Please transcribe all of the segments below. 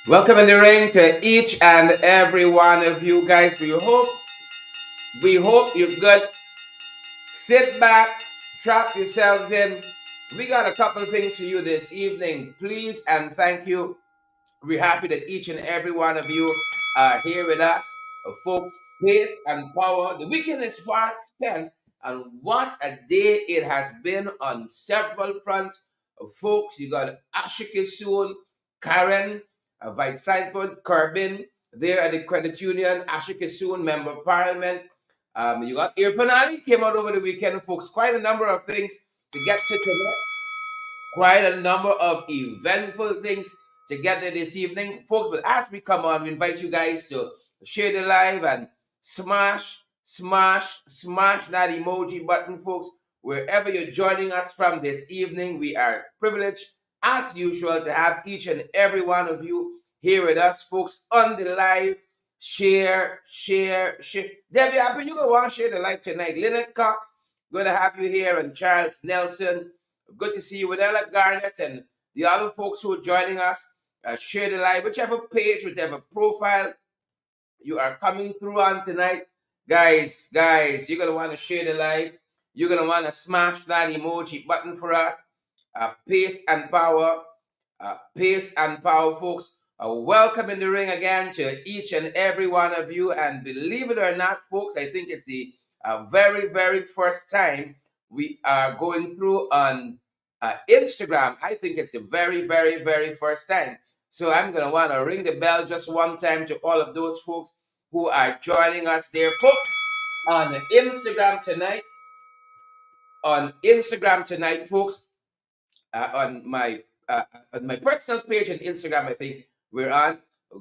Welcome in the ring to each and every one of you guys. We hope you're good. Sit back, strap yourselves in. We got a couple of things for you this evening. Please and thank you. We're happy that each and every one of you are here with us. Folks, pace and power. The weekend is far spent, and what a day it has been on several fronts. Folks, you got Ashika soon, Karen, Vice President, Corbin, there at the Credit Union, Ashika soon, Member of Parliament. You got Irfaan came out over the weekend, folks. Quite a number of things to get to tonight, quite a number of eventful things together this evening, folks. But as we come on, we invite you guys to share the live and smash that emoji button, folks. Wherever you're joining us from this evening, we are privileged, as usual, to have each and every one of you here with us, folks, on the live. Share. Debbie Apple, you gonna want to share the live tonight. Lynette Cox, good to have you here, and Charles Nelson. Good to see you with Ella Garnett and the other folks who are joining us. Share the live, whichever page, whichever profile you are coming through on tonight. Guys, you're going to want to share the live. You're going to want to smash that emoji button for us. Pace and power. Folks. Welcome in the ring again to each and every one of you. And believe it or not, folks, I think it's the very, very first time we are going through on Instagram. I think it's the very, very, very first time. So I'm going to want to ring the bell just one time to all of those folks who are joining us there, folks, on Instagram tonight. Folks, on my personal page on Instagram, I think we're on.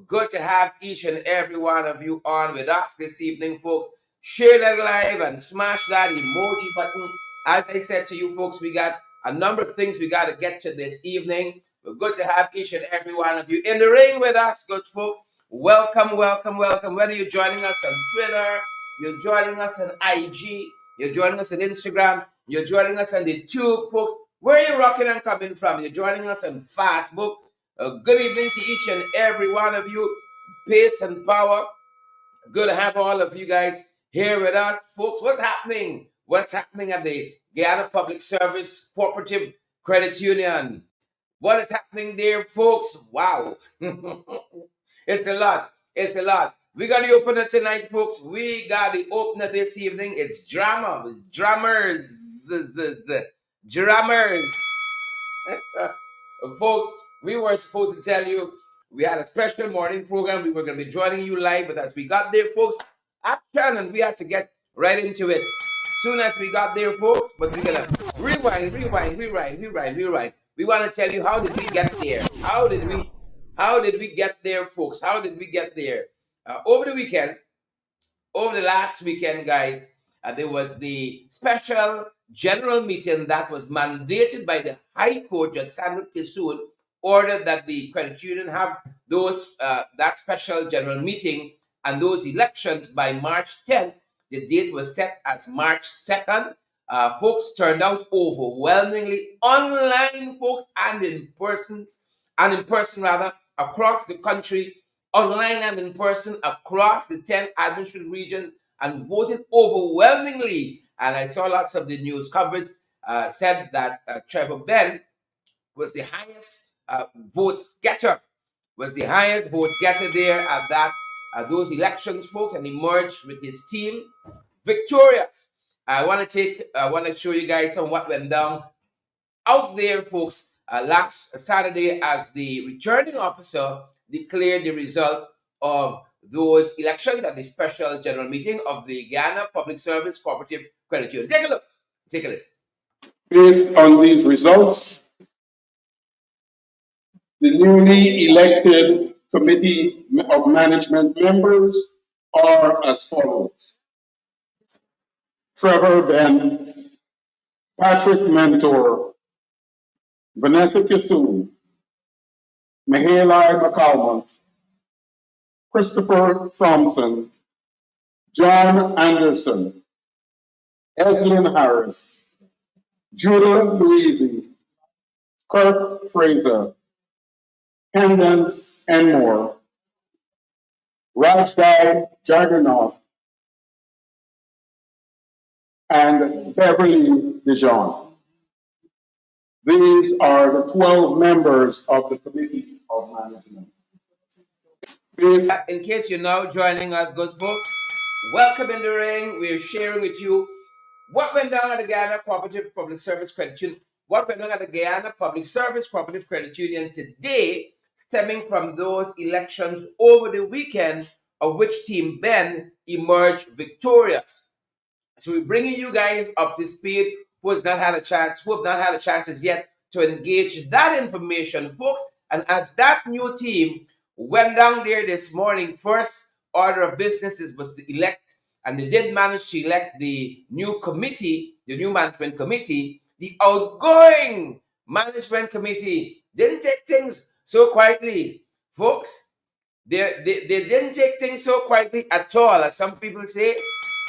Good to have each and every one of you on with us this evening, folks. Share that live and smash that emoji button. As I said to you, folks, we got a number of things we got to get to this evening. We're good to have each and every one of you in the ring with us, good folks. Welcome. Whether you're joining us on Twitter, you're joining us on IG, you're joining us on Instagram, you're joining us on the Tube, folks. Where are you rocking and coming from? You're joining us on Facebook. Good evening to each and every one of you. Pace and power. Good to have all of you guys here with us, folks. What's happening? What's happening at the Guyana Public Service Cooperative Credit Union? What is happening there, folks? Wow. It's a lot. We got the opener tonight, folks. We got the opener this evening. It's drama. It's drummers. Folks, we were supposed to tell you we had a special morning program. We were going to be joining you live, but as we got there, folks, action, and we had to get right into it. Soon as we got there, folks, but we're going to rewind. We want to tell you, how did we get there? How did we get there, folks? How did we get there? Over the last weekend, guys, there was the special general meeting that was mandated by the High Court. Judge Sandal Kisoon ordered that the credit union have those that special general meeting and those elections by March 10th. The date was set as March 2nd. Folks turned out overwhelmingly online, folks, and in person rather, across the country, online and in person across the 10 administrative regions, and voted overwhelmingly. And I saw lots of the news coverage said that Trevor Benn was the highest votes getter, there at those elections, folks, and emerged with his team victorious. I want to show you guys some what went down out there, folks, last Saturday as the returning officer declared the results of those elections at the special general meeting of the Guyana Public Service Cooperative Credit Union. Take a look. Take a listen. Based on these results, the newly elected committee of management members are as follows: Trevor Ben, Patrick Mentor, Vanessa Kisoon, Mihaly McCalmont, Christopher Thompson, John Anderson, Eslyn Harris, Judah Louisi, Kirk Fraser, Pendants and More, Rajgai Jagannath, and Beverly Dijon. These are the 12 members of the Committee of Management. In case you're now joining us, good folks, welcome in the ring. We're sharing with you what went down at the Guyana Cooperative Public Service Credit Union. What went on at the Guyana Public Service Cooperative Credit Union today, stemming from those elections over the weekend, of which Team Ben emerged victorious. So we're bringing you guys up to speed who have not had a chance as yet to engage that information, folks. And as that new team went down there this morning, first order of business was to elect, and they did manage to elect the new committee, the new management committee. The outgoing management committee didn't take things so quietly, folks. They didn't take things so quietly at all, as some people say.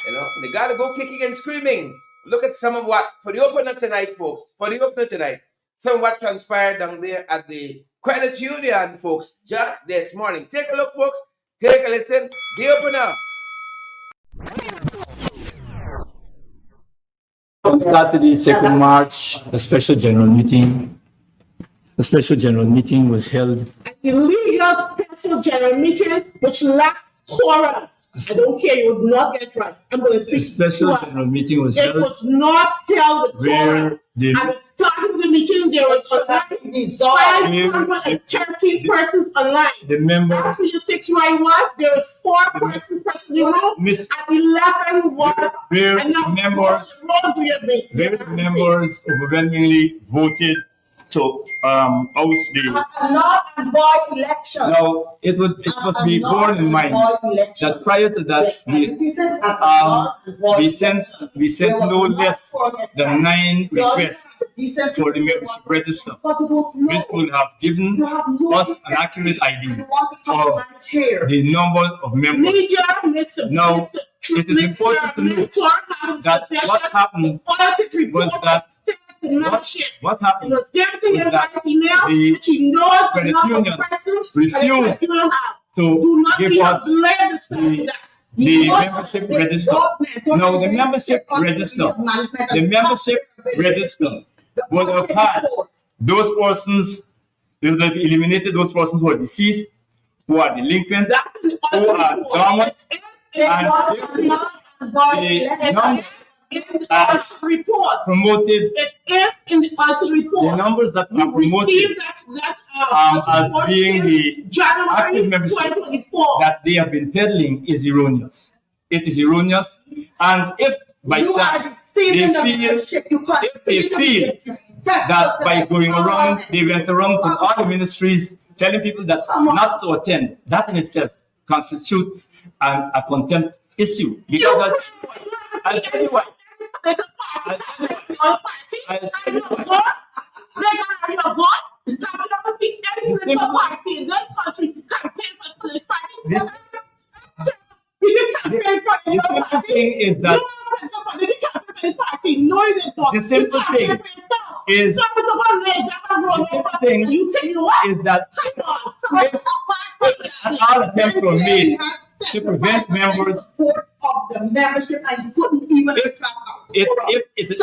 They got to go kicking and screaming. Look at some of what, for the opener tonight, folks, some of what transpired down there at the credit union, folks, just this morning. Take a look, folks. Take a listen. The opener. On Saturday, 2nd March, a special general meeting. The special general meeting was held. The legal special general meeting, which lacked quorum. I don't care, you would not get right. I'm going to speak. A special general meeting was held. It was not held with quorum. At the start of the meeting, there was 513 persons online. The member. After your 6 right was, there was 4 persons present in the room, and 11 was. Members overwhelmingly voted to oust the not and void election. Now it must be borne in mind that prior to that we sent no less than 9 requests for the membership register, which would have given us an accurate idea of the number of members. Now it is important to note that what happened was that what happened was that the credit union refused to give us the membership register. Now the membership register would have had those persons, they would have eliminated those persons who are deceased, who are delinquent, who are dormant, and report promoted. It is in the article report. The numbers that are promoted as being the active membership that they have been peddling is erroneous. It is erroneous, and if by chance they feel that by going around, they went around to all the ministries telling people that not to attend, that in itself constitutes a contempt issue, because I'll tell you why. The simple thing is that all attempts were made to prevent members of the membership, and you couldn't even if it is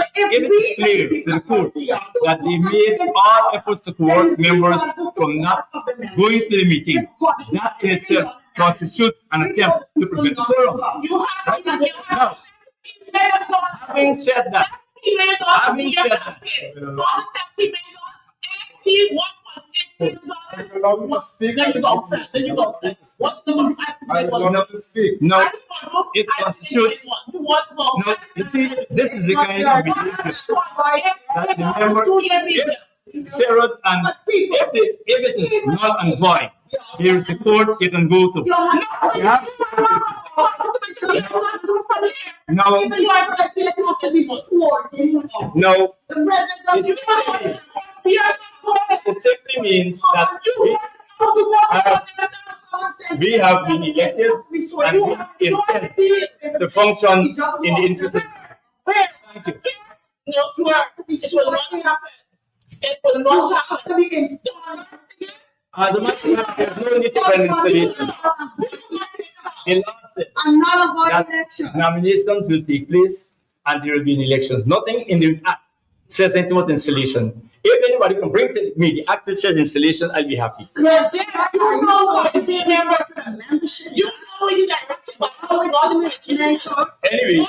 clear to the court that they made all efforts to coerce members from not going to the meeting, that in itself constitutes an attempt to prevent the quorum. Now, having said that, allow me to speak. There you go, sir. What's the number? To speak. No, it constitutes. No, you see, this is the kind of behavior that the member, Sarah, and if it is null and void, there is a court you can go to. Yeah? No. It simply means that we have been elected and we intend to function in the interest of. Thank you. No, sir. It will not happen. It will not happen. As a matter of fact, there's no need for an installation. The law says that nominations will take place and there will be elections. Nothing in the act says anything about installation. If anybody can bring to me the act that says installation, I'll be happy. You know what it is, you know you directed by Anyway,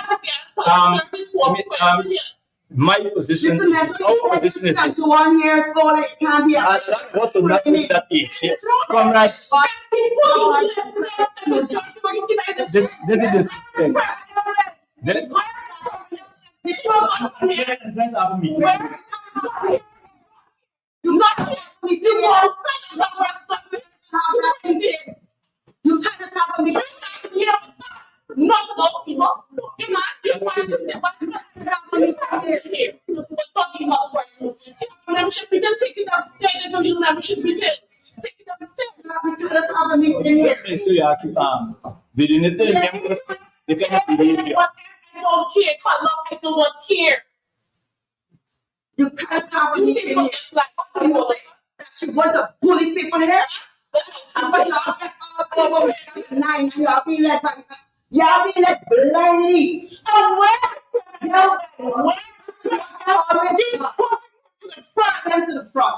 my position is our position is this. 1 year old, it can't be. And that was to not reach that age. Yes. Comrades, this is this thing. You got to be you cannot have a meeting. Not those people. You're not. You're membership, we can take it upstairs. There's no membership meeting. Take it upstairs. Just make sure you keep the unity member. It's a behavior. I don't care. I don't care. You can't have a You meeting. think it's like, oh, You want to bully people here? But y'all get all over 9. Y'all be led by blindly. and where? To the front. Then to the front.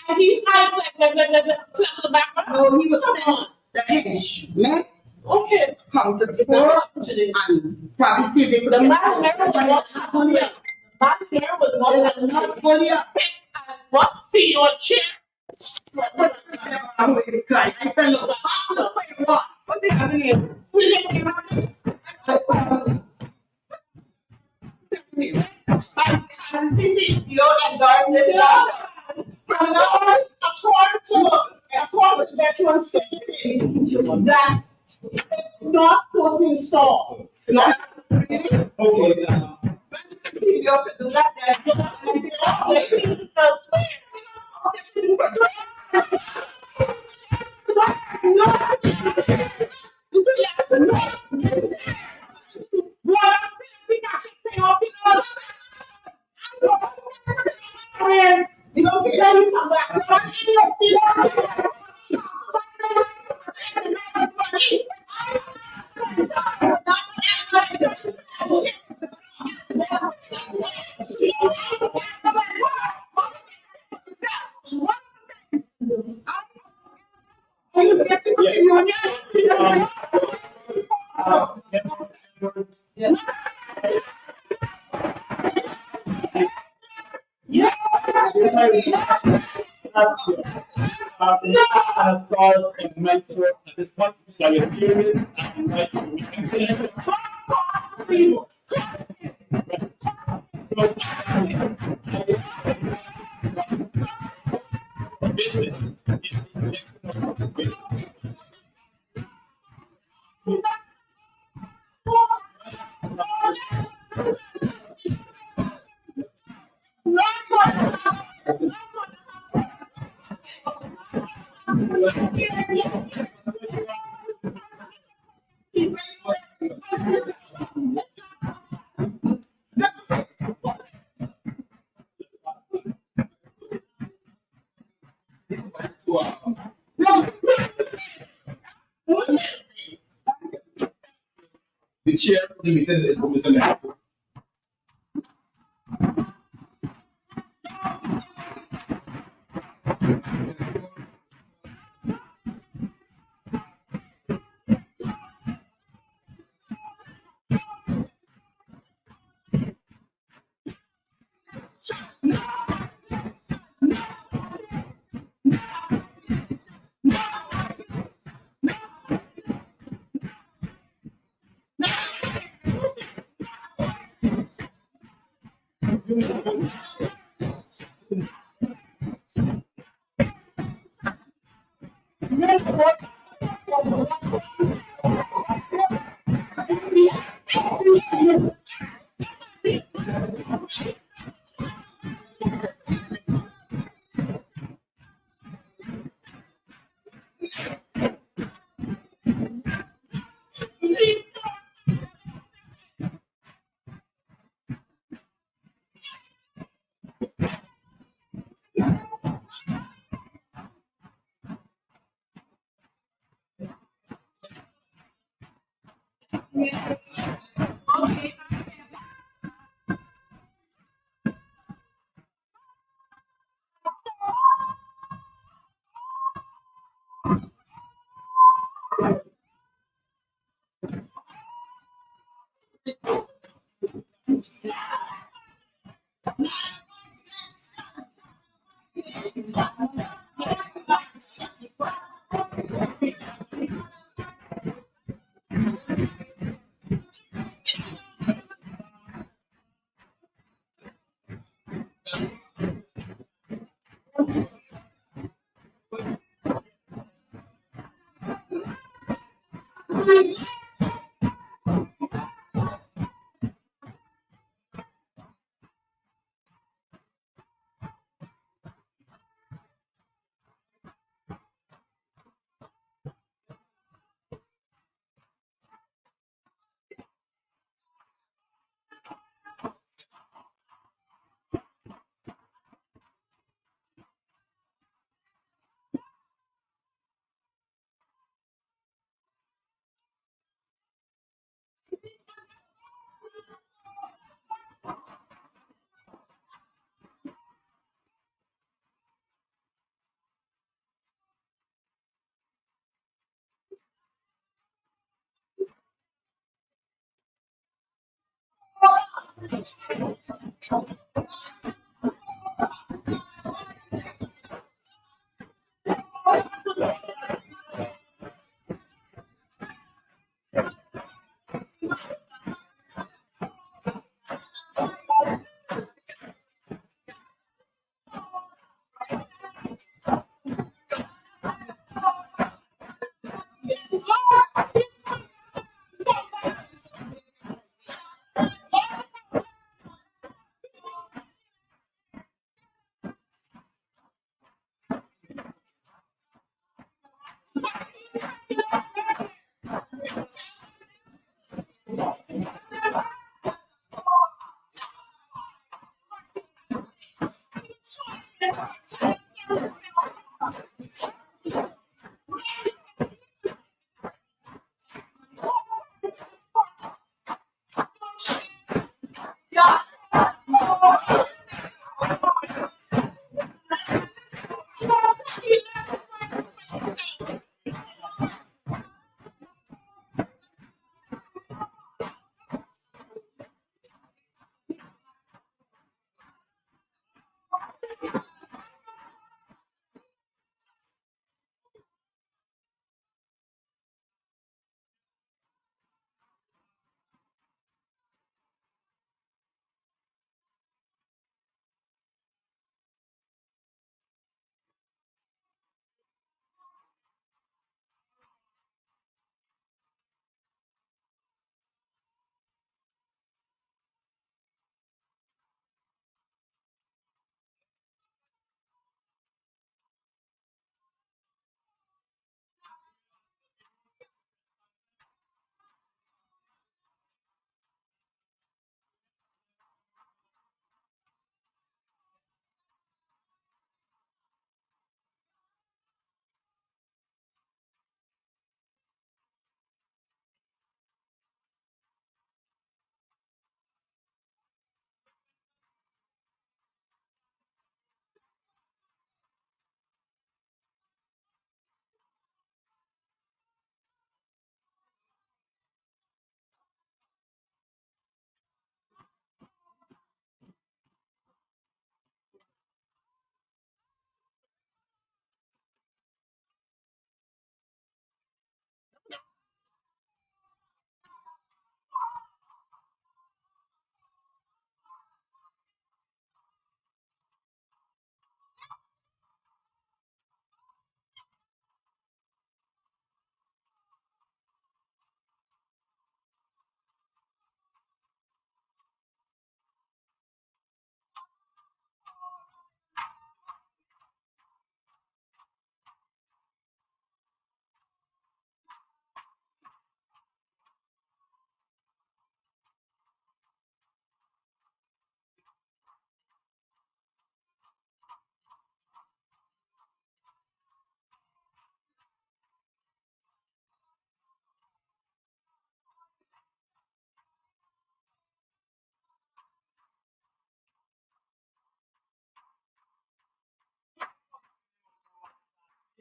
And he like the background. No, he was saying the hedge, man. Okay. Come to the floor and probably see they could The get man there was not happening. Man there was not fully up. what? See your chair. I'm going to cry. I said, look, what they having here? This is your endorsement from now according to veteran stating that it's not supposed to be installed. Not really. You could do that you don't care. You come back. At this point, so you're curious and invite you. The chair of the meeting is Mr. Leonard.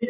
Yeah.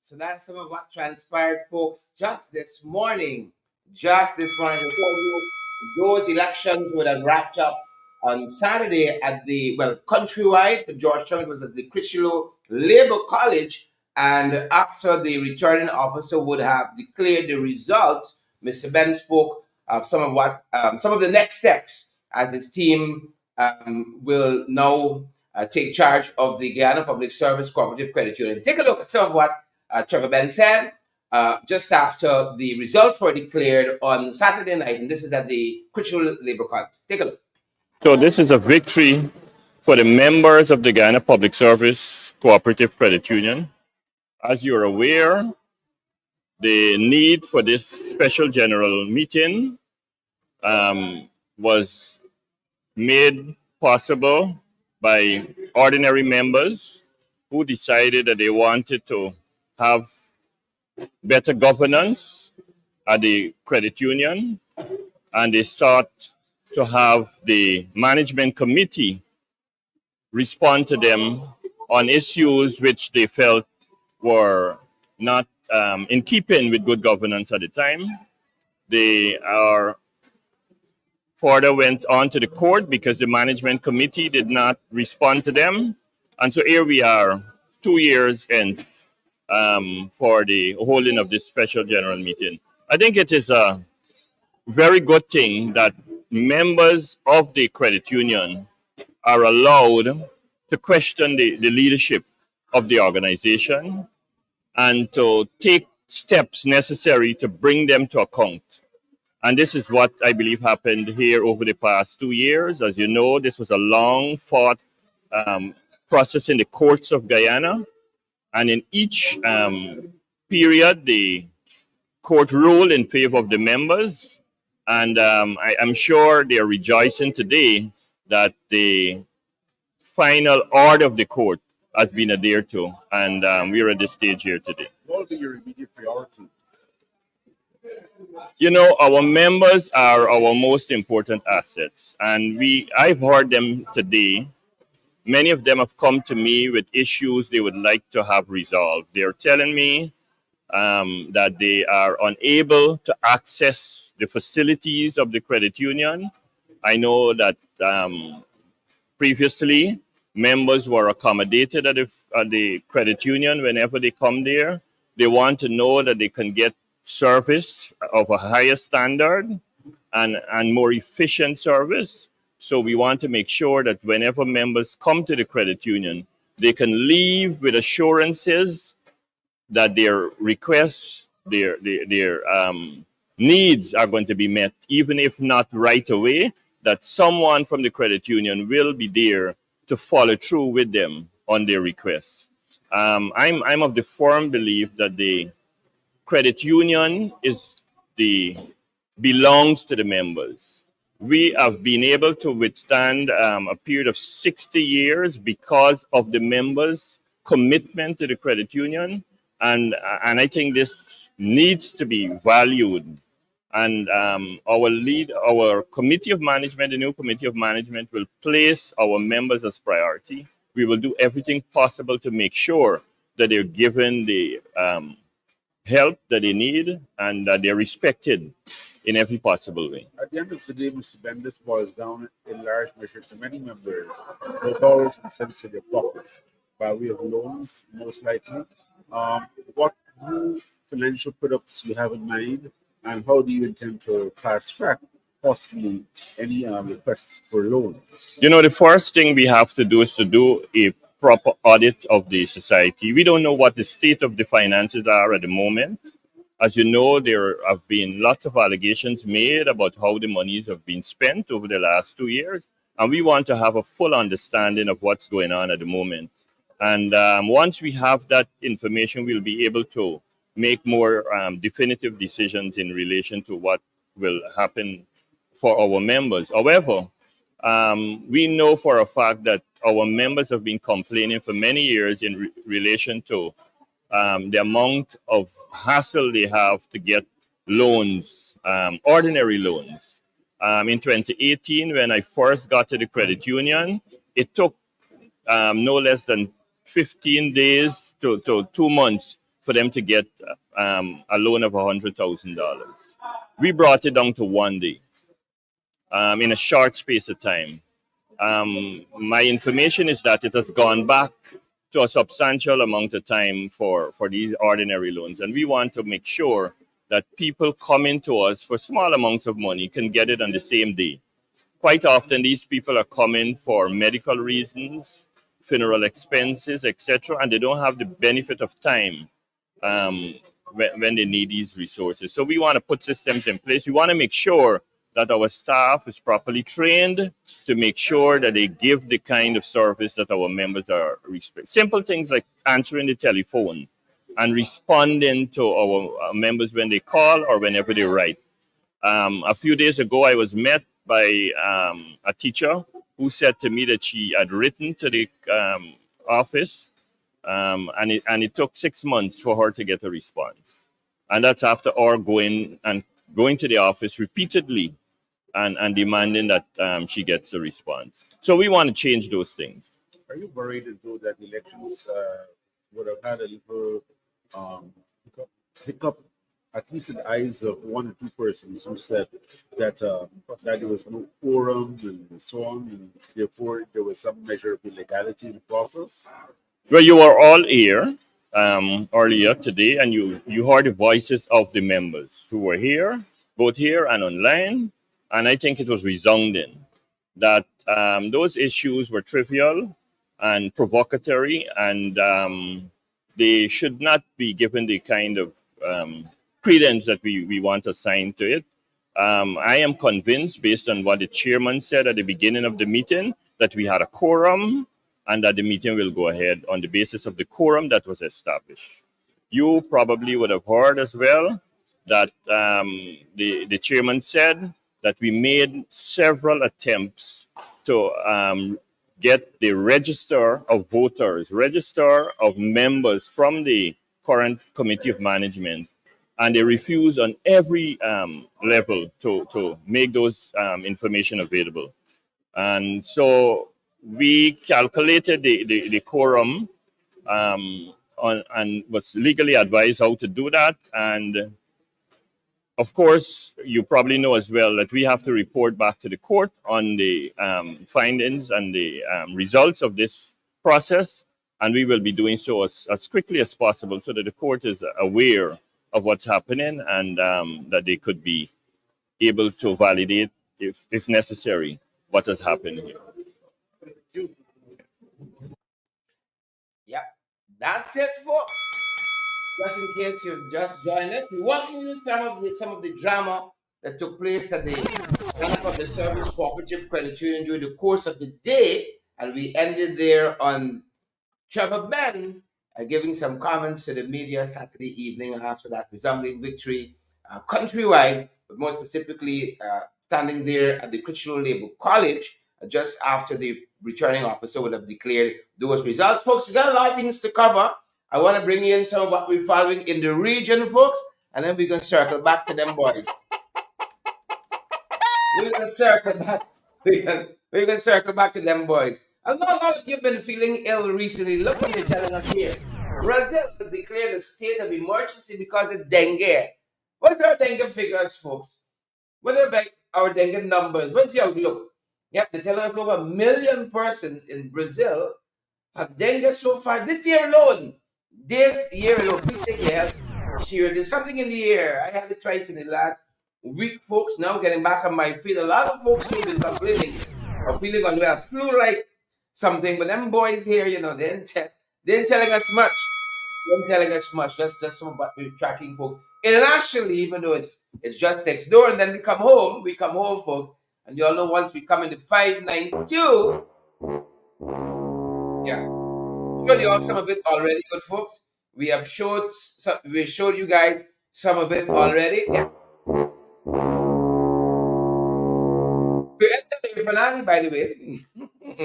So that's some of what transpired, folks, just this morning. Just this morning. I told you those elections would have wrapped up on Saturday at the, well, countrywide for Georgetown. It was at the Critchlow Labour College. And after the returning officer would have declared the results, Mr. Ben spoke of some of the next steps as his team will now take charge of the Guyana Public Service Cooperative Credit Union. Take a look at some of what Trevor Ben said just after the results were declared on Saturday night, and this is at the Critchlow Labour College. Take a look. So this is a victory for the members of the Guyana Public Service Cooperative Credit Union. As you're aware, the need for this special general meeting was made possible by ordinary members who decided that they wanted to have better governance at the credit union, and they sought to have the management committee respond to them on issues which they felt were not in keeping with good governance at the time. They are further went on to the court because the management committee did not respond to them. And so here we are, 2 years in for the holding of this special general meeting. I think it is a very good thing that members of the credit union are allowed to question the leadership of the organization and to take steps necessary to bring them to account. And this is what I believe happened here over the past 2 years. As you know, this was a long fought process in the courts of Guyana. And in each period, the court ruled in favor of the members. And I'm sure they're rejoicing today that the final order of the court has been adhered to. And we're at this stage here today. What will be your immediate priority? You know, our members are our most important assets. And I've heard them today. Many of them have come to me with issues they would like to have resolved. They're telling me that they are unable to access the facilities of the credit union. I know that previously members were accommodated at the credit union whenever they come there. They want to know that they can get service of a higher standard and more efficient service. So we want to make sure that whenever members come to the credit union, they can leave with assurances that their requests, their needs are going to be met, even if not right away, that someone from the credit union will be there to follow through with them on their requests. I'm of the firm belief that the credit union belongs to the members. We have been able to withstand a period of 60 years because of the members' commitment to the credit union. And I think this needs to be valued. And our committee of management, the new committee of management, will place our members as priority. We will do everything possible to make sure that they're given the help that they need and that they're respected in every possible way. At the end of the day, Mr. Ben, this boils down in large measure to many members who dollars and cents in their pockets by way of loans, most likely. What new financial products you have in mind, and how do you intend to fast track possibly any requests for loans? You know, the first thing we have to do is to do a proper audit of the society. We don't know what the state of the finances are at the moment. As you know, there have been lots of allegations made about how the monies have been spent over the last 2 years. And we want to have a full understanding of what's going on at the moment. And once we have that information, we'll be able to make more definitive decisions in relation to what will happen for our members. However, We know for a fact that our members have been complaining for many years in relation to the amount of hassle they have to get loans, ordinary loans. In 2018, when I first got to the credit union, it took no less than 15 days to 2 months for them to get a loan of $100,000. We brought it down to 1 day in a short space of time. My information is that it has gone back to a substantial amount of time for these ordinary loans. And we want to make sure that people coming to us for small amounts of money can get it on the same day. Quite often, these people are coming for medical reasons, funeral expenses, etc., and they don't have the benefit of time when they need these resources. So we want to put systems in place. We want to make sure that our staff is properly trained to make sure that they give the kind of service that our members are expecting. Simple things like answering the telephone and responding to our members when they call or whenever they write. A few days ago, I was met by a teacher who said to me that she had written to the office and it took 6 months for her to get a response. And that's after our going to the office repeatedly and demanding that she gets a response. So we want to change those things. Are you worried though that elections would have had a little hiccup, at least in the eyes of one or two persons who said that that there was no quorum and so on, and therefore there was some measure of illegality in the process? Well, you were all here earlier today, and you heard the voices of the members who were here, both here and online, and I think it was resounding that those issues were trivial and provocatory, and they should not be given the kind of credence that we want to assign to it. I am convinced, based on what the chairman said at the beginning of the meeting, that we had a quorum and that the meeting will go ahead on the basis of the quorum that was established. You probably would have heard as well that the chairman said that we made several attempts to get the register of voters, register of members from the current committee of management, and they refused on every level to make those information available. And so we calculated the quorum and was legally advised how to do that. And of course, you probably know as well that we have to report back to the court on the findings and the results of this process. And we will be doing so as quickly as possible so that the court is aware of what's happening and that they could be able to validate, if necessary, what has happened here. Yep, that's it, folks. Just in case you've just joined us, we're walking you through some of the drama that took place at the Bank of the Service Cooperative Credit Union during the course of the day, and we ended there on Trevor Ben giving some comments to the media Saturday evening after that resounding victory countrywide, but more specifically standing there at the Christian Labour College just after the returning officer would have declared those results. Folks, we got a lot of things to cover. I want to bring in some of what we're following in the region, folks, and then we're going to circle back to them boys. We're going to circle back. We're going to circle back to them boys. I know a lot of you have been feeling ill recently. Look what they're telling us here. Brazil has declared a state of emergency because of dengue. What's our dengue figures, folks? What about our dengue numbers? What's your outlook? Yep, they're telling us over 1 million persons in Brazil have dengue so far this year alone. This year alone. Please take your health. Sure, there's something in the air. I had it twice in the last week, folks. Now getting back on my feet. A lot of folks who've been complaining or feeling unwell, flu-like something, but them boys here, you know, they ain't telling us much. They ain't telling us much. That's just some of what we're tracking, folks. Internationally, even though it's just next door, and then we come home, folks, and you all know once we come into 592, yeah, showed you all some of it already, good folks. We have showed you guys some of it already. Yeah. We entered Irfaan, by the way,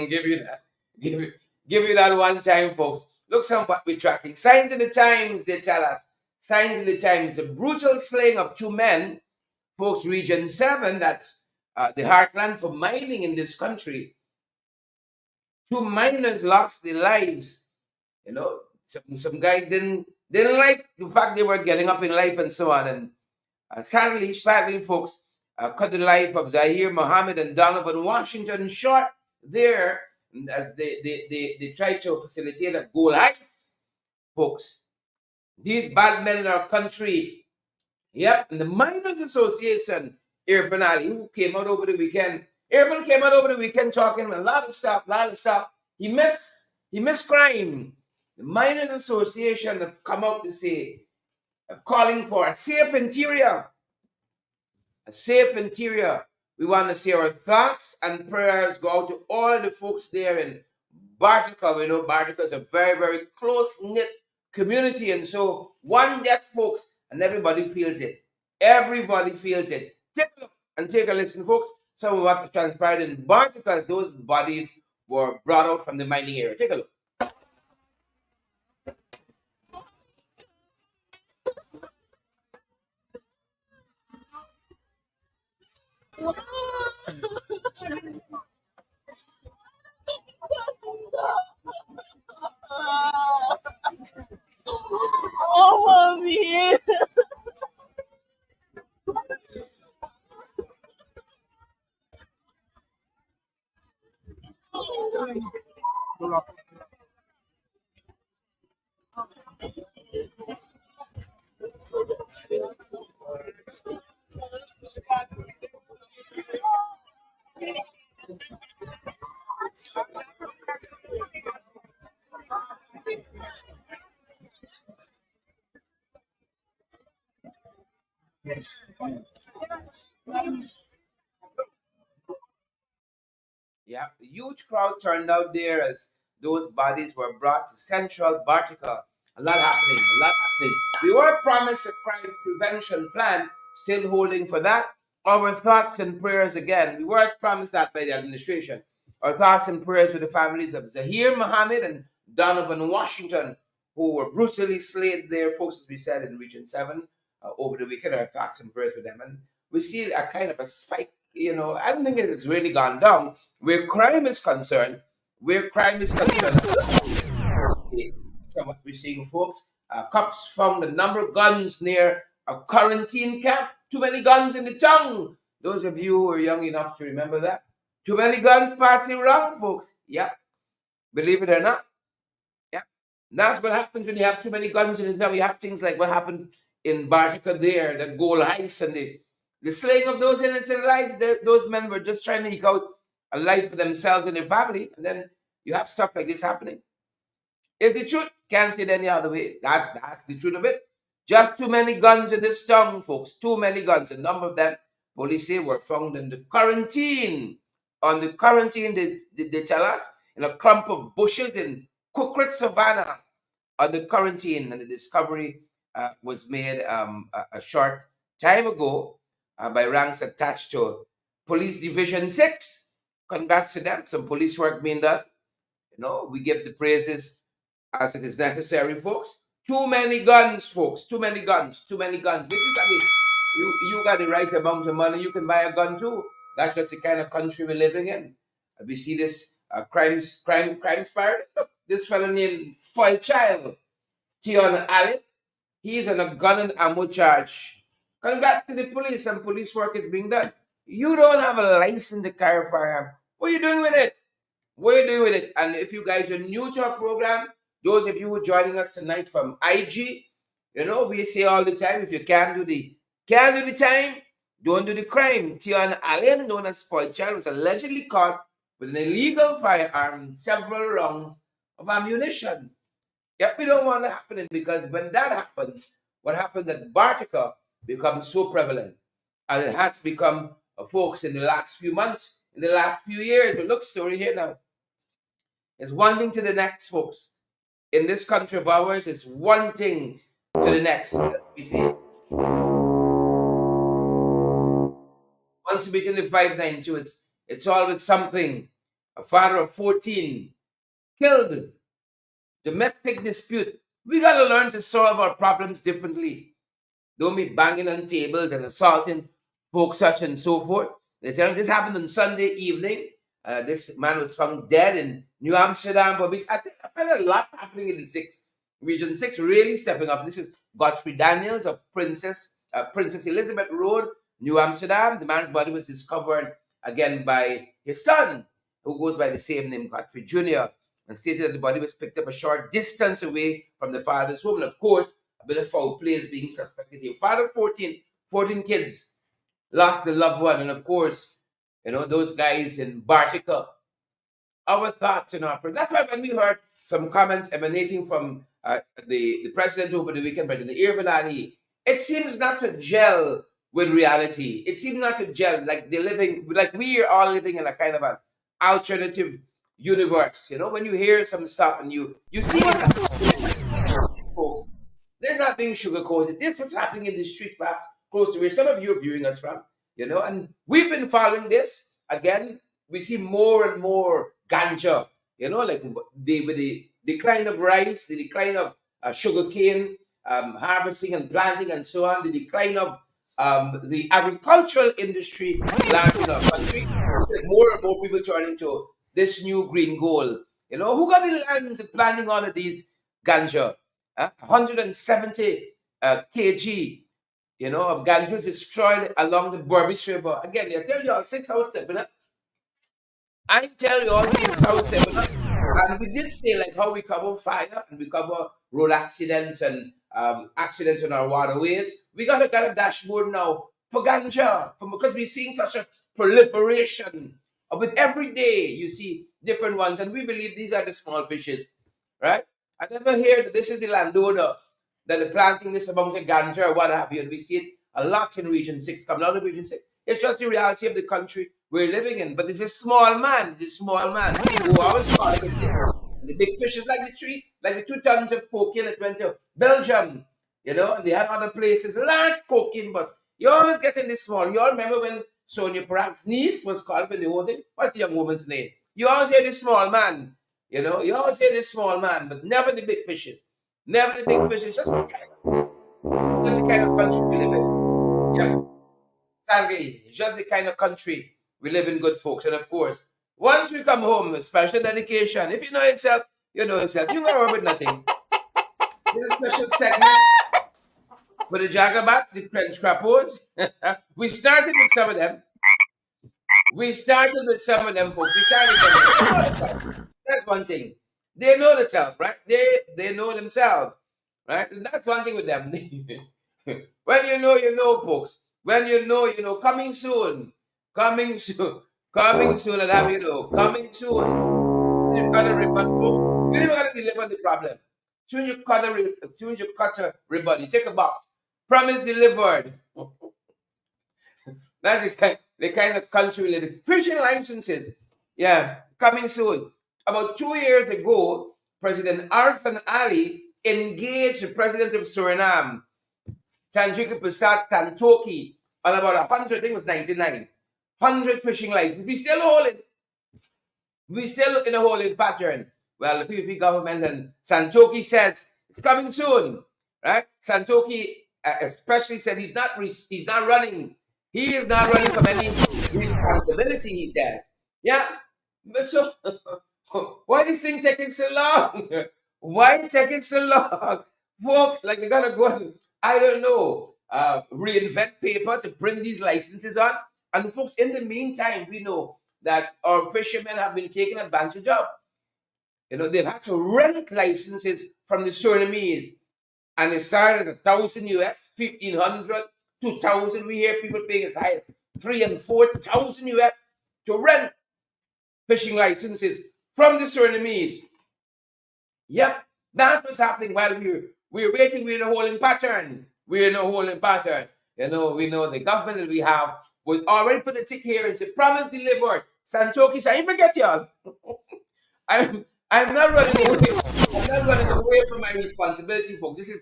give you that, give you that one time, folks. Look, some what we're tracking. Signs of the times, they tell us. Signs of the times. A brutal slaying of two men, folks. Region 7, that's the heartland for mining in this country. Two miners lost their lives. You know, some guys didn't like the fact they were getting up in life and so on. And sadly, folks, cut the life of Zahir Mohammed and Donovan Washington short there as they tried to facilitate a goal heist, folks. These bad men in our country, yep, and the Miners Association, Irfaan Ali, who came out over the weekend. Irfaan came out over the weekend talking a lot of stuff. He missed crime. The Miners Association have come out to say, calling for a safe interior. A safe interior. We want to see our thoughts and prayers go out to all the folks there in Bartica. We know Bartica is a very, very close-knit community. And so one death, folks, and everybody feels it. Everybody feels it. Take a look and take a listen, folks. Some of what transpired in Bartica as those bodies were brought out from the mining area. Take a look. Oh, mommy. Yeah, a huge crowd turned out there as those bodies were brought to Central Bartica. A lot happening, a lot happening. We were promised a crime prevention plan, still holding for that. Our thoughts and prayers again. We were promised that by the administration. Our thoughts and prayers with the families of Zahir Mohammed and Donovan Washington, who were brutally slain there, folks, as we said, in Region 7 over the weekend. Our thoughts and prayers with them. And we see a kind of a spike. I don't think it's really gone down. Where crime is concerned, so what we're seeing, folks, cops found a number of guns near a quarantine camp. Too many guns in the town. Those of you who are young enough to remember that. Too many guns passing around, folks. Yep. Believe it or not. Yep. That's what happens when you have too many guns in the town. You have things like what happened in Bartica there, the gold heist and the slaying of those innocent lives. Those men were just trying to eke out a life for themselves and their family, and then you have stuff like this happening. It's the truth. Can't say it any other way. That's the truth of it. Just too many guns in this town, folks. Too many guns. A number of them, police say, were found in the quarantine. On the quarantine, they tell us, in a clump of bushes in Cookrit Savannah. On the quarantine, and the discovery was made a short time ago by ranks attached to Police Division 6. Congrats to them. Some police work being done. We give the praises as it is necessary, folks. Too many guns, folks. Too many guns. If you got the right amount of money, you can buy a gun too. That's just the kind of country we're living in. We see this crime spiral. Look, this fellow named Spoiled Child, Tion Allen, he's on a gun and ammo charge. Congrats to the police, and police work is being done. You don't have a license to carry a firearm. What are you doing with it? And if you guys are new to our program, those of you who are joining us tonight from IG, we say all the time, if you can't do the time, don't do the crime. Tion Allen, known as Spoiled Child, was allegedly caught with an illegal firearm and several rounds of ammunition. Yep, we don't want that happening, because when that happens, what happens at Bartica becomes so prevalent, and it has become, folks, in the last few months, in the last few years. But look, story here now. It's one thing to the next, folks. In this country of ours, it's one thing to the next, as we say. Once you begin the 592, it's It's always something. A father of 14 killed. Domestic dispute. We got to learn to solve our problems differently. Don't be banging on tables and assaulting folks, such and so forth. This happened on Sunday evening. This man was found dead in New Amsterdam. But I felt a lot happening in Region 6 really stepping up. This is Godfrey Daniels of Princess Elizabeth Road, New Amsterdam. The man's body was discovered again by his son, who goes by the same name, Godfrey Jr., and stated that the body was picked up a short distance away from the father's home. And of course, a bit of foul play is being suspected here. Father 14 kids lost the loved one. And of course, those guys in Bartica, our thoughts and our prayers. That's why when we heard some comments emanating from the president over the weekend, President Irfaan, it seems not to gel with reality. It seems not to gel, like we are all living in a kind of an alternative universe. When you hear some stuff and you see folks, there's not being sugarcoated. This is what's happening in the streets, perhaps close to where some of you are viewing us from, and we've been following this. Again, we see more and more ganja, like the decline of rice, the decline of sugarcane harvesting and planting and so on, the decline of the agricultural industry large in our country. It's like more and more people turning to this new green goal. Who got the lands and planting all of these ganja? 170 kg, of ganja destroyed along the Burbage River. Again, I tell you all 6 out 7. I tell you all 6 out 7. And we did say like how we cover fire and we cover road accidents and accidents on our waterways. We got a dashboard now for ganja because we're seeing such a proliferation. With every day you see different ones, and we believe these are the small fishes, right? I never hear that this is the landowner that are planting this among the ganja or what have you. And we see it a lot in Region 6, coming out of Region 6. It's just the reality of the country we're living in. But it's a small man, who always call him the big fishes, like the 2 tons of cocaine that went to Belgium, and they had other places, large cocaine bus. You always get in this small. You all remember when Sonia Parag's niece was called in the whole thing? What's the young woman's name? You always hear this small man. You always hear this small man, but never the big fishes. Never the big fishes. Just the kind of country we live in. Yeah. Sadly, just the kind of country we live in, good folks. And of course, once we come home, special dedication. If you know yourself, you know yourself. You go over with nothing. There's a special segment for the Jagabats, the French crapos. We started with some of them. Folks. That's one thing. They know themselves, right? They know themselves, right? And that's one thing with them. When you know, folks. When you know, coming soon. Coming soon, and have coming soon. You cut a ribbon, folks. You never got to deliver the problem. Soon you cut a ribbon, you take a box. Promise delivered. That's the kind of country we live in. Fishing licenses, yeah, coming soon. About 2 years ago, President Irfaan engaged the president of Suriname, Chandrika Prasad Santokhi, on about 100, I think it was 99, 100 fishing licenses. We still in a holding pattern. Well, the PPP government and Santokhi says it's coming soon, right? Santokhi especially said he's not running. He is not running from any responsibility, he says. Yeah. So why is this thing taking so long? Why taking so long? Folks, like they gotta go and, I don't know, reinvent paper to bring these licenses on. And folks, in the meantime, we know that our fishermen have been taken advantage of. They've had to rent licenses from the Surinamese. And it started at $1,000 US, 1,500, 2,000. We hear people paying as high as 3,000 and 4,000 US to rent fishing licenses from the Surinamese. Yep, that's what's happening while we're waiting. We're in a holding pattern. We know the government that we have would already put a tick here and say, promise delivered. Santokhi said, I forget y'all. I'm not running away. I'm not running away from my responsibility, folks. This is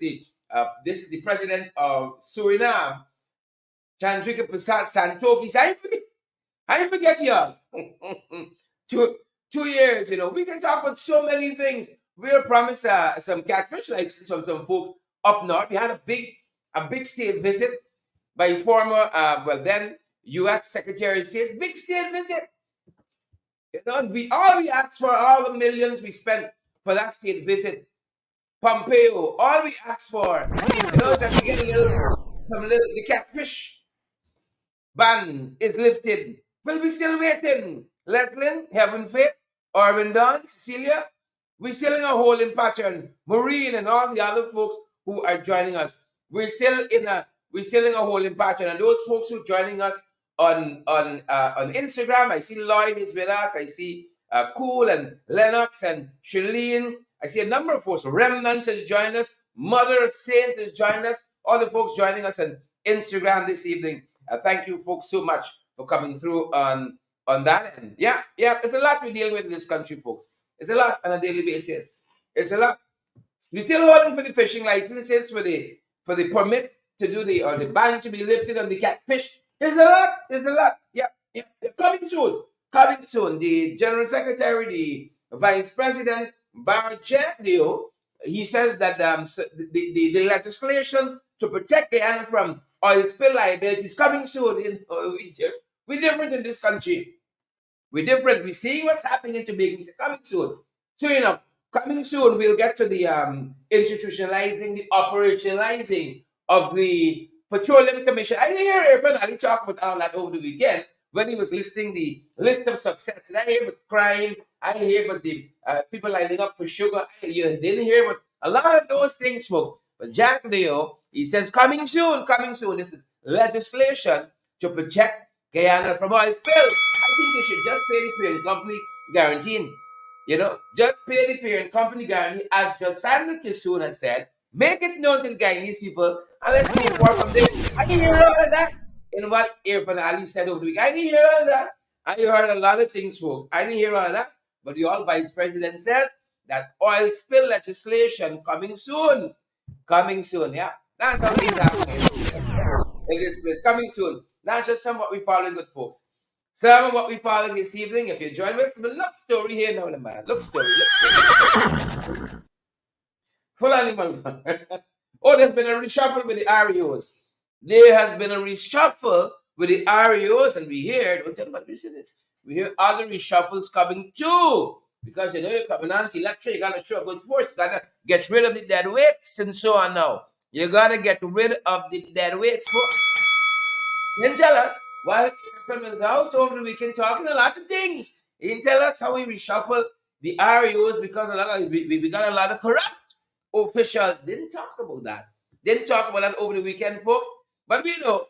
the president of Suriname, Chandrika Prasad Santokhi. I forget y'all. two years, we can talk about so many things. We were promised some catfish like from some folks up north. We had a big state visit by former then U.S. Secretary of State. Big state visit. We asked for all the millions we spent for that state visit. Pompeo, all we asked for, is that we get the catfish ban is lifted. Well, we still waiting. Leslin, Heaven Faith, Orvin Don, Cecilia, we're still in a holding pattern. Maureen and all the other folks who are joining us, we're still in a holding pattern. And those folks who are joining us on Instagram, I see Lloyd is with us. I see Cool and Lennox and Shalene. I see a number of folks. Remnant has joined us. Mother Saint has joined us. All the folks joining us on Instagram this evening. Thank you, folks, so much for coming through on that end. Yeah, it's a lot we deal with in this country, folks. It's a lot on a daily basis. It's a lot. We're still holding for the fishing licenses for the permit to do or the ban to be lifted on the catfish. It's a lot. It's a lot. Yeah. They're coming soon. Coming soon. The General Secretary, the Vice President, Barjadio, he says that the legislation to protect Guyana from oil spill liability is coming soon. We're different in this country. We're different. We're seeing what's happening in Tobago. It's coming soon. So, coming soon, we'll get to the institutionalizing, the operationalizing of the Petroleum Commission. I didn't hear Irfaan Ali talk about all that over the weekend when he was listing the list of successes. I hear about crime. I hear about the people lining up for sugar. I didn't hear about a lot of those things, folks. But Jack Leo, he says, coming soon, coming soon. This is legislation to protect Guyana from oil spill. I think they should just pay the parent company guaranteeing. Just pay the parent company guarantee, as Judge Sandra Kisoon has said. Make it known to the Guyanese people, and let's move forward from there. I didn't hear all of that in what Irfaan Ali said over the week. I didn't hear all of that. I heard a lot of things, folks. I didn't hear all of that. But the all Vice President says that oil spill legislation coming soon. Coming soon, yeah. That's how things happen in this place. Coming soon. That's just some what we following, good folks. Some of what we following this evening. If you join us, the look story here now, man. Look story. Full animal. Oh, there's been a reshuffle with the REOs. There has been a reshuffle with the REOs, and we hear, don't tell me what we see this. We hear other reshuffles coming too. Because you're coming on to election, you gotta show a good force, you gotta get rid of the dead weights and so on now. You gotta get rid of the dead weights, folks. He can tell us while Irfaan was out over the weekend talking a lot of things. He can tell us how he reshuffled the REOs because we got a lot of corrupt officials. Didn't talk about that. Didn't talk about that over the weekend, folks. But we know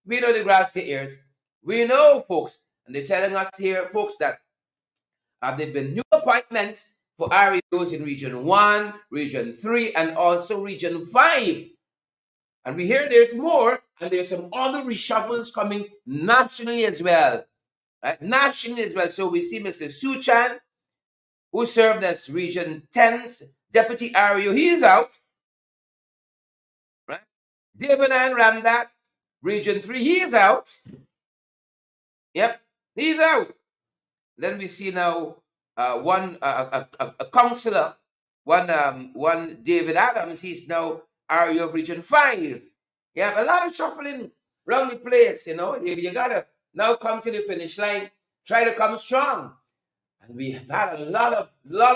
the grass to ears. We know, folks, and they're telling us here, folks, that there have been new appointments for REOs in Region 1, Region 3, and also Region 5. And we hear there's more, and there's some other reshuffles coming nationally as well. Right? Nationally as well. So we see Mr. Suchan, who served as Region 10's Deputy REO. He is out. Right? Devanan Ramdat, Region 3, he is out. Yep, he's out. Then we see now a councillor, one David Adams, he's now REO of Region 5. You have a lot of shuffling around the place, You gotta now come to the finish line, try to come strong. And we have had a lot of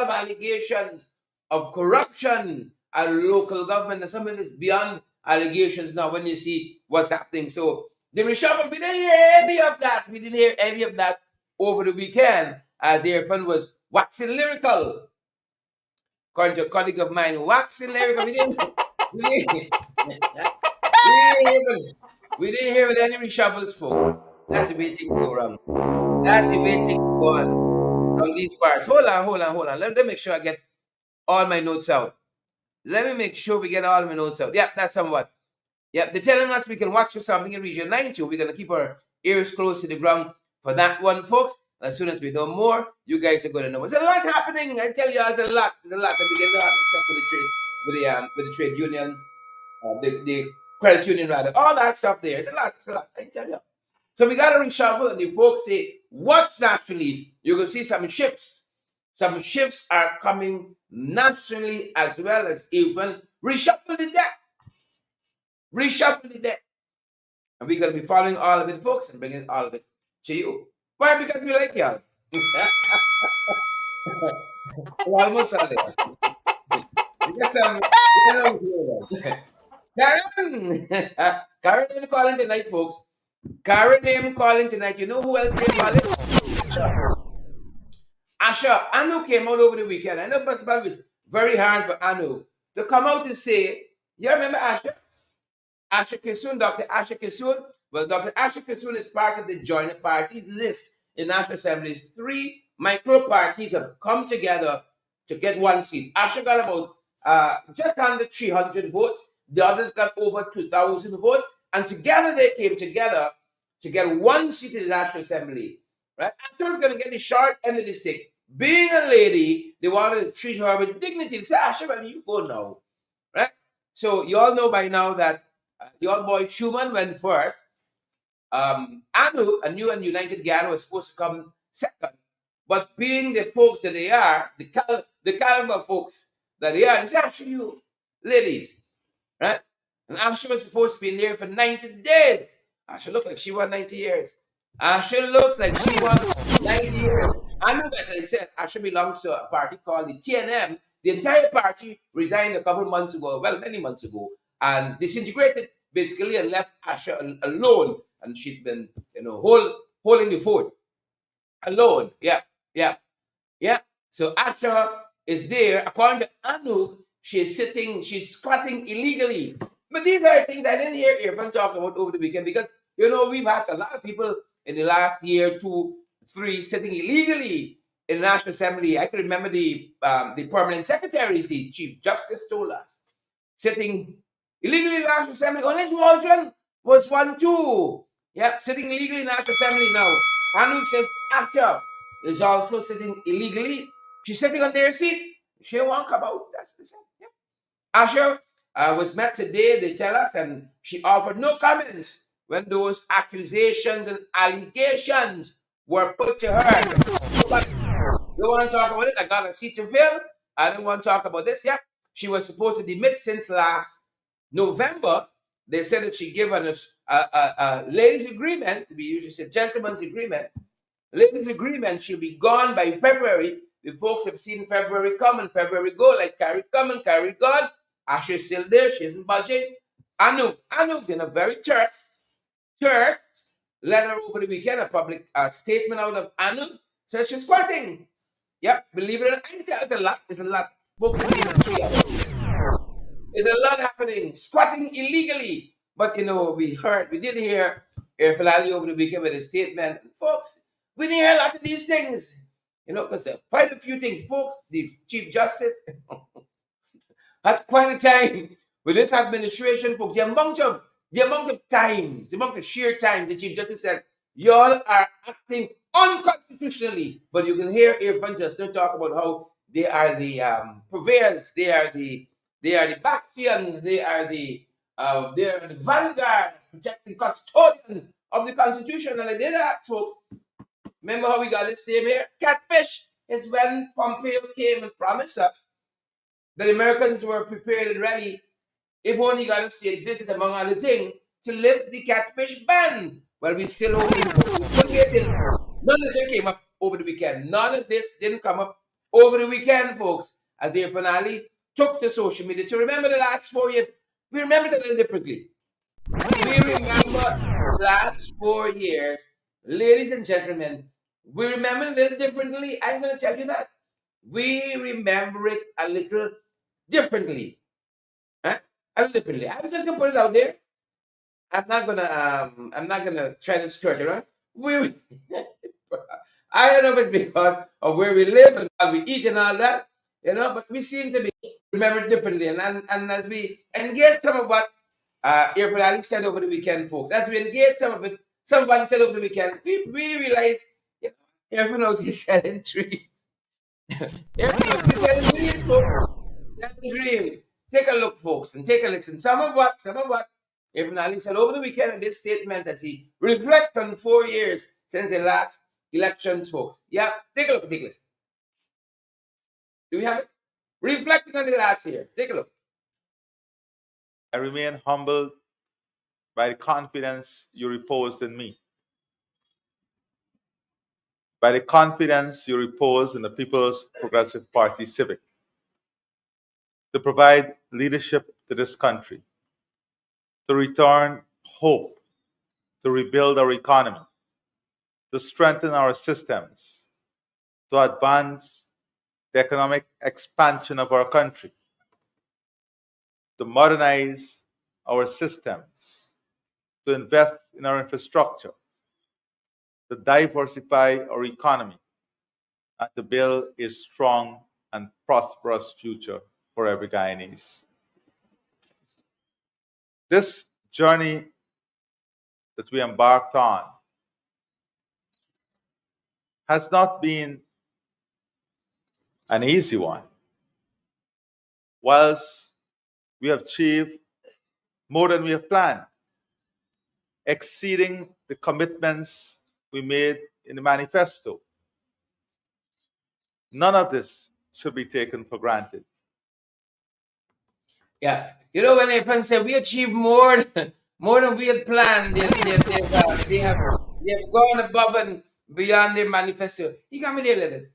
allegations of corruption at local government, and some of this beyond allegations now when you see what's happening. So the reshuffle, we didn't hear any of that. We didn't hear any of that over the weekend as Irfaan was waxing lyrical. According to a colleague of mine, waxing lyrical. We didn't hear with any reshuffles, folks. That's the way things go wrong. That's the way things go on these parts. Hold on. Let me make sure I get all my notes out. Let me make sure we get all my notes out. Yeah, that's somewhat. Yeah, they're telling us we can watch for something in Region 9 too. We're going to keep our ears close to the ground for that one, folks. As soon as we know more, you guys are going to know. There's a lot happening. I tell you, there's a lot. And we get a lot of stuff with the trade union, the credit union rather. All that stuff there. It's a lot. I tell you. So we got to reshuffle, and the folks say, watch nationally. You're going to see some shifts. Some shifts are coming nationally as well as even reshuffle the deck. Reshuffle the deck. And we're going to be following all of it, folks, and bringing all of it to you. Why? Because we like y'all. We're almost out there. Because, you know, Karen! Karen name calling tonight, folks. Karen name calling tonight. You know who else name calling? Asha. Anu came out over the weekend. I know it was very hard for Anu to come out and say, you remember Asha? Asha Kisun, Dr. Asha Kisun. Well, Dr. Asha Kisun is part of the joint parties list in National Assembly's 3 micro parties have come together to get one seat. Asha got about just under 300 votes. The others got over 2,000 votes. And together they came together to get one seat in the National Assembly. Right? Asha was going to get the short end of the stick. Being a lady, they wanted to treat her with dignity. They said, Asha, well, you go now. Right? So you all know by now that the old boy Schumann went first. Anu, a new and united Ghana, was supposed to come second. But being the folks that they are, the caliber folks that they are, it's actually you, ladies, right? And Asha was supposed to be in there for 90 days. Asha looked like she won 90 years. Asha looks like she won 90 years. I know, as I said, Asha belongs to a party called the TNM. The entire party resigned a couple months ago, well, many months ago, and disintegrated basically and left Asha alone. And she's been, holding the fort alone. Yeah. So Asha is there. According to Anu, she's squatting illegally. But these are things I didn't hear Irfaan talk about over the weekend because, we've had a lot of people in the last year, 2, 3, sitting illegally in the National Assembly. I can remember the permanent secretaries, the Chief Justice told us, sitting illegally in the National Assembly. Orange Waldron was one too. Yep, sitting illegally in the National Assembly now. Anu says Asha is also sitting illegally. She's sitting on their seat. She won't come out. That's the same. Yeah. Asha was met today, they tell us, and she offered no comments when those accusations and allegations were put to her. But you want to talk about it? I got a seat to fill. I don't want to talk about this. Yeah. She was supposed to demit since last November. They said that she given us a ladies' agreement. We usually say gentleman's agreement. Ladies' agreement. She'll be gone by February. The folks have seen February come and February go, like carry come and carry gone. Asha's still there. She isn't budging. Anu in a very terse letter over the weekend, a public statement out of Anu says she's squatting. Yep, believe it or not, I can tell it's a lot. It's a lot. Folks, there's a lot happening. Squatting illegally. But we did hear Irfaan over the weekend with a statement. Folks, we didn't hear a lot of these things. Because quite a few things. Folks, the Chief Justice had quite a time with this administration, folks. The amount of times, the amount of sheer times the Chief Justice said, y'all are acting unconstitutionally. But you can hear Irfaan just talk about how they are the purveyors, they are the bastions, they are the vanguard, protecting custodians of the Constitution. And I did ask folks, remember how we got this name here? Catfish is when Pompeo came and promised us that the Americans were prepared and ready, if only got a state visit, among other things, to lift the catfish ban. Well, we still hold it. None of this came up over the weekend. None of this didn't come up over the weekend, folks, as they finally took to social media to remember the last 4 years. We remember it a little differently. We remember the last 4 years, ladies and gentlemen, we remember it a little differently. I'm going to tell you that. We remember it a little differently. Huh? A little differently. I'm just going to put it out there. I'm not gonna try to skirt it, right? I don't know if it's because of where we live and what we eat and all that, but we seem to be remembered differently. And as we engage some of what Irfaan said over the weekend, folks, as we engage some of it, some of what he said over the weekend, we realize, Irfaan knows he's selling trees. Irfaan knows he's selling dreams, folks. Selling dreams. Take a look, folks, and take a listen. Some of what Irfaan Ali said over the weekend in this statement as he reflects on 4 years since the last elections, folks. Yeah, take a look, take a listen. Do we have it? Reflecting on the last year. Take a look. I remain humbled by the confidence you reposed in me, by the confidence you reposed in the People's Progressive Party Civic to provide leadership to this country, to return hope, to rebuild our economy, to strengthen our systems, to advance the economic expansion of our country, to modernize our systems, to invest in our infrastructure, to diversify our economy, and to build a strong and prosperous future for every Guyanese. This journey that we embarked on has not been an easy one. Whilst we have achieved more than we have planned, exceeding the commitments we made in the manifesto, none of this should be taken for granted. Yeah, you know when Irfaan said we achieved more than we had planned, they have gone above and beyond their manifesto. He got me there a little bit.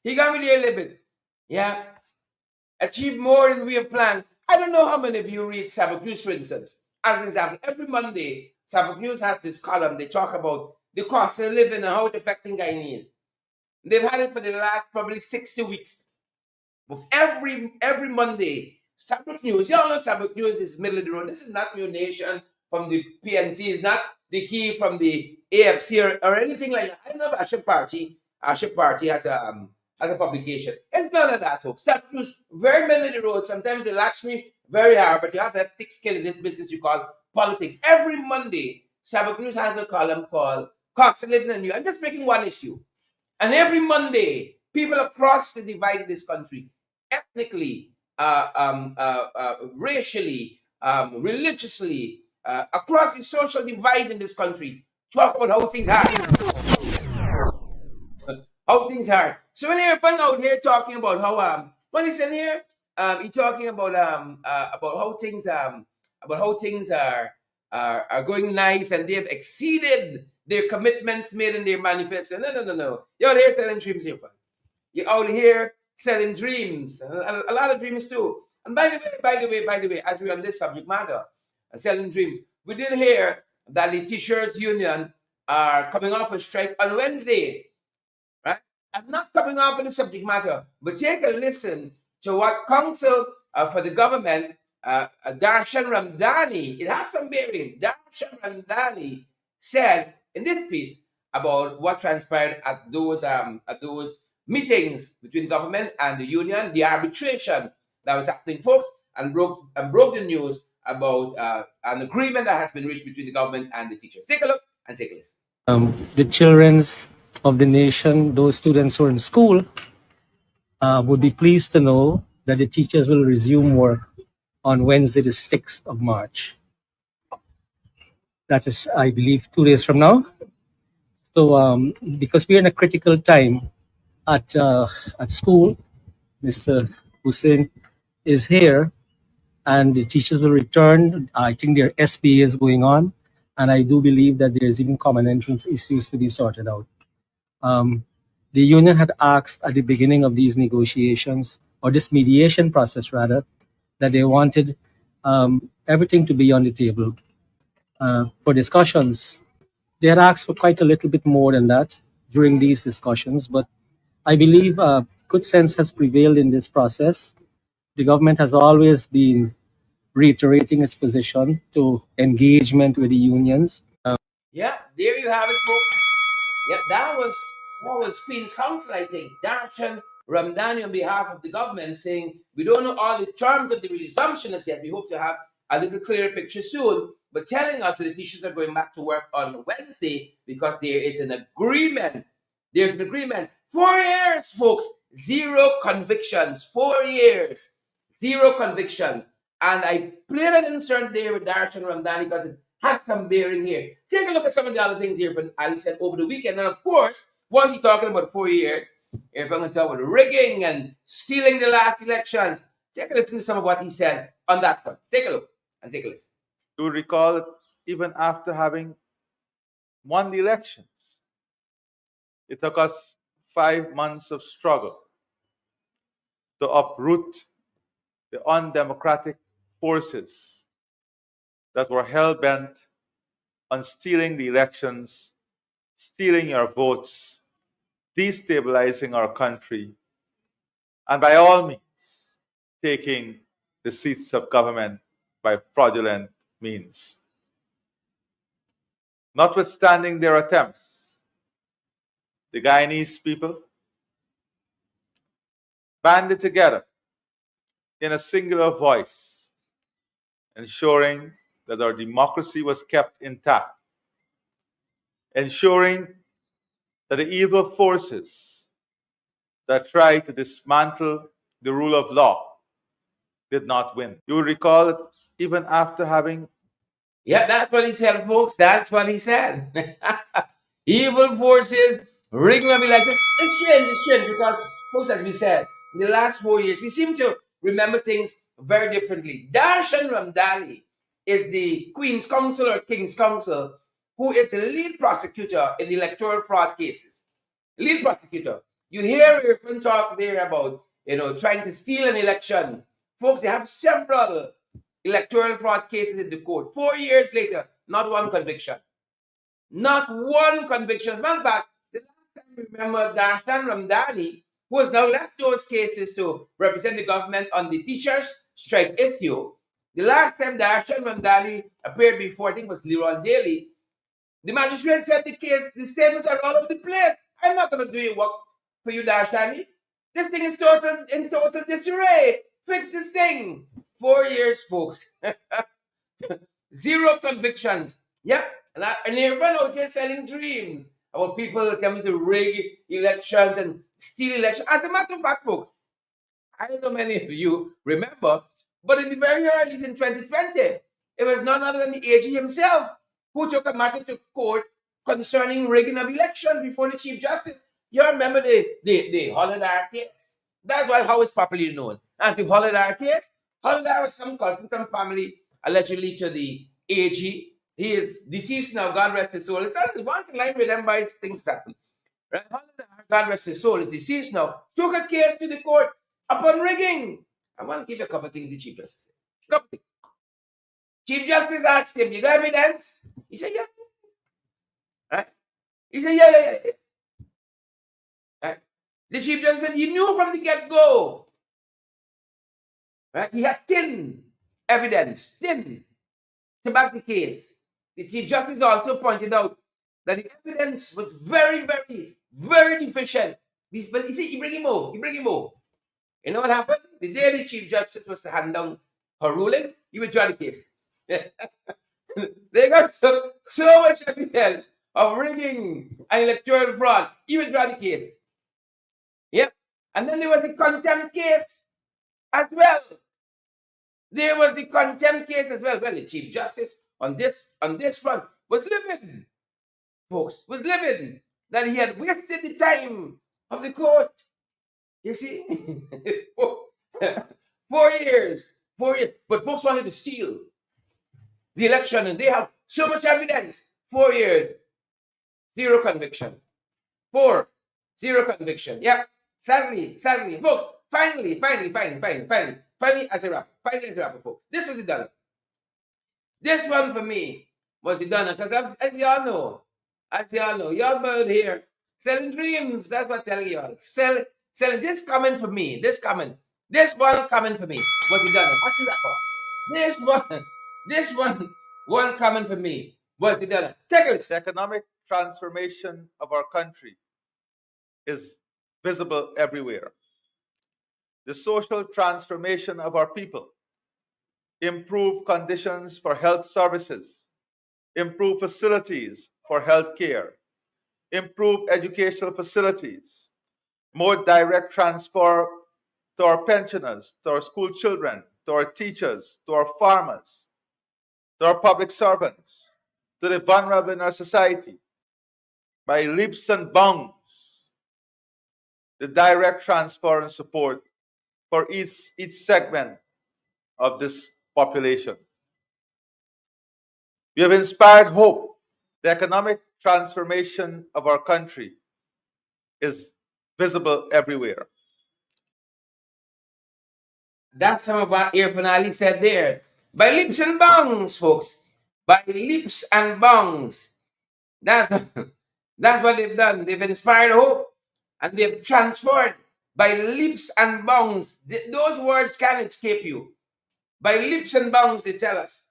He got me there a little bit. Yeah, achieved more than we have planned. I don't know how many of you read Sabbath News, for instance. As an example, every Monday, Sabbath News has this column. They talk about the cost of living and how it's affecting Guyanese. They've had it for the last probably 60 weeks. Books every Monday. Sabbath News. You all know Sabbath News is middle of the road. This is not New Nation from the PNC. It's not the key from the AFC or anything like that. I know Aship Party has a publication. It's none of that, folks. Sabbath News, very middle of the road. Sometimes they lash me very hard, but you have that thick skin in this business you call politics. Every Monday, Sabbath News has a column called Cox Living and You. I'm just making one issue. And every Monday, people across the divide in this country, ethnically, racially, religiously, across the social divide in this country, talk about how things are. How things are. So when Irfaan out here talking about how when he's in here, he's talking about how things are going nice and they've exceeded their commitments made in their manifesto. No. You're out here selling dreams, Irfaan. You're out here selling dreams, a lot of dreams too. And by the way, as we're on this subject matter, selling dreams, we did hear that the teachers union are coming off a strike on Wednesday, right? I'm not coming off on the subject matter, but take a listen to what Counsel for the Government, Darshan Ramdani, it has some bearing, Darshan Ramdani said in this piece about what transpired at those meetings between government and the union, the arbitration that was happening, folks, and broke the news about an agreement that has been reached between the government and the teachers. Take a look and take a listen. The children of the nation, those students who are in school, would be pleased to know that the teachers will resume work on Wednesday, the 6th of March. That is, I believe, 2 days from now. So because we're in a critical time at school, Mr. Hussein is here, and the teachers will return. I think their SBA is going on, and I do believe that there's even common entrance issues to be sorted out. The union had asked at the beginning of these negotiations, or this mediation process rather, that they wanted everything to be on the table for discussions. They had asked for quite a little bit more than that during these discussions, but I believe good sense has prevailed in this process. The government has always been reiterating its position to engagement with the unions. Yeah, there you have it, folks. Yeah, that was Queen's Counsel, I think, Darshan Ramdani on behalf of the government saying we don't know all the terms of the resumption as yet. We hope to have a little clearer picture soon, but telling us that the teachers are going back to work on Wednesday because there is an agreement. There's an agreement. 4 years, folks. 0 convictions. 4 years. 0 convictions. And I played an insert there with Darshan Ramdani because it has some bearing here. Take a look at some of the other things here from Ali said over the weekend. And of course, once he's talking about 4 years, if I'm going to talk about rigging and stealing the last elections, take a listen to some of what he said on that front. Take a look and take a listen. You recall that even after having won the elections, it took us 5 months of struggle to uproot the undemocratic forces that were hell-bent on stealing the elections, stealing your votes, destabilizing our country, and by all means, taking the seats of government by fraudulent means. Notwithstanding their attempts, the Guyanese people banded together in a singular voice, ensuring that our democracy was kept intact, ensuring that the evil forces that tried to dismantle the rule of law did not win. You will recall that even after having Yeah, that's what he said, folks. That's what he said. Evil forces, rigging of elections. It's strange because, folks, as we said, in the last 4 years, we seem to remember things very differently. Darshan Ramdani is the Queen's Counsel or King's Counsel, who is the lead prosecutor in the electoral fraud cases. Lead prosecutor. You hear Irfaan talk there about, trying to steal an election. Folks, they have several electoral fraud cases in the court. 4 years later, not one conviction. Not one conviction. As a matter of fact, the last time we remember Darshan Ramdani, who has now left those cases to represent the government on the teachers' strike issue. The last time Darshan Ramdani appeared before, I think it was Liron Daly, the magistrate said the statements are all over the place. I'm not going to do your work for you, Darshani. This thing is in total disarray. Fix this thing. 4 years, folks. 0 convictions. Yep. And everyone out here selling dreams about people coming to rig elections and steal elections. As a matter of fact, folks, I don't know many of you remember, but in the very early in 2020, it was none other than the AG himself who took a matter to court concerning rigging of elections before the Chief Justice. You remember the Holidar case? That's how it's popularly known as the Holidar case. Holidar was some cousin, some family, allegedly to the AG. He is deceased now, God rest his soul. It's not one thing like remember it's things happen. Right? Holidar, God rest his soul, is deceased now. Took a case to the court upon rigging. I want to give you a couple of things the Chief Justice said. Couple things. Chief Justice asked him, "You got evidence?" He said, "Yeah." Right? He said, "Yeah. Right? The Chief Justice said, "You knew from the get-go." Right? He had thin evidence, to back the case. The Chief Justice also pointed out that the evidence was very, very, very deficient. But you see, he bring him over. You know what happened? The day the Chief Justice was to hand down her ruling, he withdrew the case. They got so much evidence of rigging and electoral fraud. He withdrew the case. Yep. And then there was the contempt case as well. Well, the Chief Justice on this front was livid, folks, that he had wasted the time of the court. You see? 4 years. But folks wanted to steal the election, and they have so much evidence. 4 years, 0 conviction. 0 conviction. Yep. Sadly, folks, finally, as a rapper, folks. This was it done. This one for me was it done, because as y'all know, y'all bird here selling dreams. That's what I'm telling y'all. Selling this coming for me. This one coming for me. Was it done? What's the this one coming for me. Was it done? Take a listen. the economic transformation of our country is visible everywhere. The social transformation of our people, improve conditions for health services, improve facilities for health care, improve educational facilities, more direct transfer to our pensioners, to our school children, to our teachers, to our farmers, to our public servants, to the vulnerable in our society, by leaps and bounds, the direct transfer and support for each segment of this population. We have inspired hope. The economic transformation of our country is visible everywhere. That's some of what Irfaan Ali said there. By leaps and bounds, folks. By leaps and bounds. That's, that's what they've done. They've inspired hope and they've transferred by leaps and bounds. Those words can't escape you. By leaps and bounds, they tell us.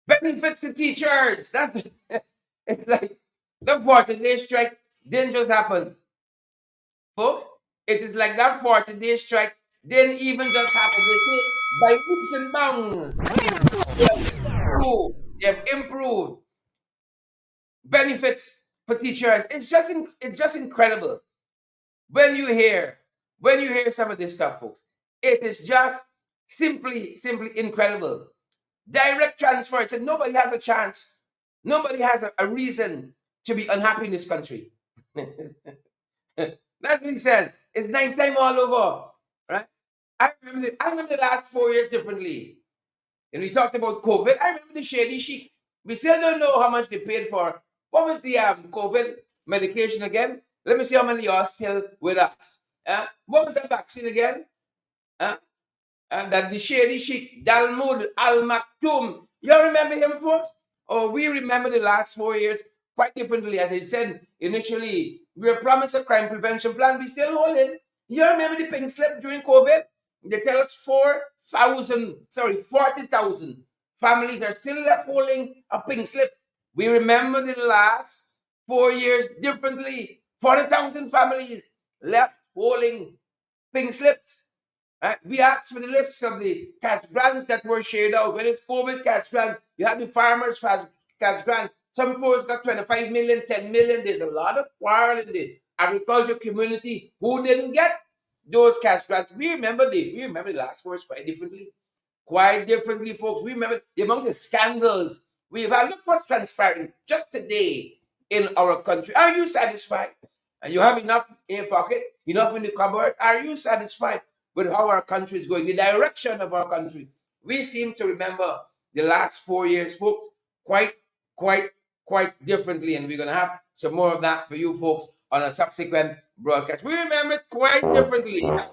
Benefits to teachers. That's it's like the 40-day strike didn't just happen. Folks, it is like that 40-day strike didn't even just happen. They say by leaps and bounds. They have improved benefits for teachers. It's just incredible. When you hear some of this stuff, folks, it is just simply incredible. Direct transfer. It said nobody has a chance. Nobody has a reason to be unhappy in this country. That's what he said. It's nice time all over, right? I remember the last 4 years differently. And we talked about COVID. I remember the shady chic. We still don't know how much they paid for. What was the COVID medication again? Let me see how many of y'all still with us. What was the vaccine again? And that the shady chic, Dalmud, Al Maktoum. You remember him, folks? Oh, we remember the last 4 years quite differently. As I said initially, we were promised a crime prevention plan. We still hold it. You remember the pink slip during COVID? They tell us 40,000 families are still left holding a pink slip. We remember the last 4 years differently. 40,000 families left holding pink slips. We asked for the list of the cash grants that were shared out. When it's COVID cash grant, you have the farmers cash grant. Some folks got 25 million, 10 million. There's a lot of quarrel in the agriculture community who didn't get those cash grants. We remember the last 4 years quite differently, folks. We remember the amount of scandals we've had. Look what's transpiring just today in our country. Are you satisfied? And you have enough in your pocket, enough in the cupboard. Are you satisfied with how our country is going, the direction of our country? We seem to remember the last 4 years, folks, quite differently. And we're going to have some more of that for you folks on a subsequent broadcast. We remember it quite differently. Quite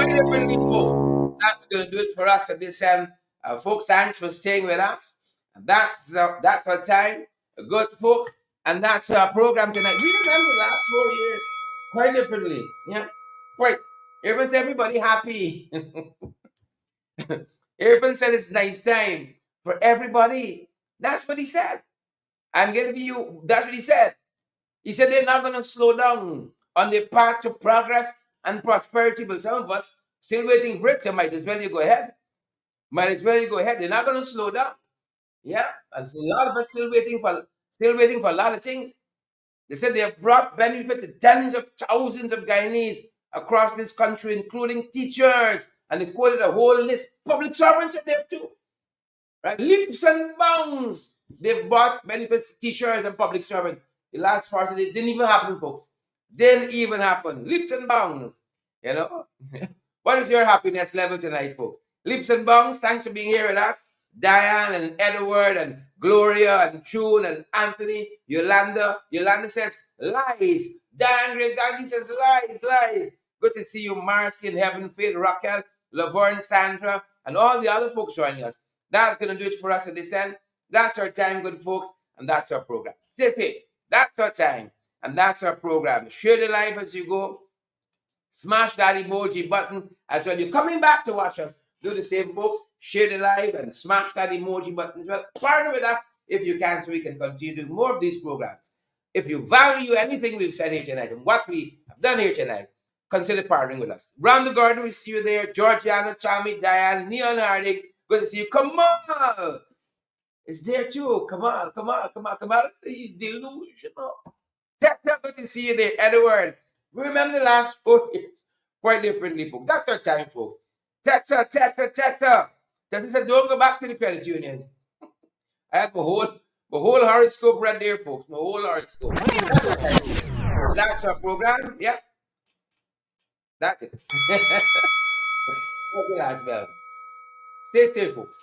differently, folks. That's going to do it for us at this end. Folks, thanks for staying with us. That's our time. Good, folks. And that's our program tonight. We remember the last 4 years quite differently. Yeah. Quite. Was everybody happy? Irfaan said it's nice time for everybody. That's what he said. I'm giving you, that's what he said. He said they're not going to slow down on the path to progress and prosperity. But some of us still waiting for it. So might as well you go ahead. They're not going to slow down. Yeah. And so a lot of us still waiting for a lot of things. They said they have brought benefit to tens of thousands of Guyanese across this country, including teachers, and they quoted a whole list. Public servants are there too. Right? Leaps and bounds. They've brought benefits to teachers and public servants. The last 40 days didn't even happen, folks. Didn't even happen. Leaps and bounds. You know? What is your happiness level tonight, folks? Leaps and bounds. Thanks for being here with us. Diane and Edward and Gloria and June and Anthony, Yolanda. Yolanda says lies. Diane Graves, Andy says lies. Good to see you, Marcy and Heaven, Faith, Raquel, Laverne, Sandra, and all the other folks joining us. That's going to do it for us at this end. That's our time, good folks, and that's our program. Stay safe. That's our time, and that's our program. Share the live as you go. Smash that emoji button as well. You're coming back to watch us. Do the same, folks. Share the live and smash that emoji button as well. Partner with us if you can so we can continue doing more of these programs. If you value anything we've said here tonight and what we have done here tonight, consider partnering with us. Round the Garden, we see you there. Georgiana, Chami, Diane, Neil Hardik. Good to see you. Kamal is there too. Kamal. He's delusional. Good to see you there. Edward, we remember the last 4 years quite differently, folks. That's our time, folks. Tessa. Tessa said, don't go back to the credit union. I have my whole horoscope right there, folks. My whole horoscope. That's our program. Yep. That's it. Okay, as well. Stay safe, folks.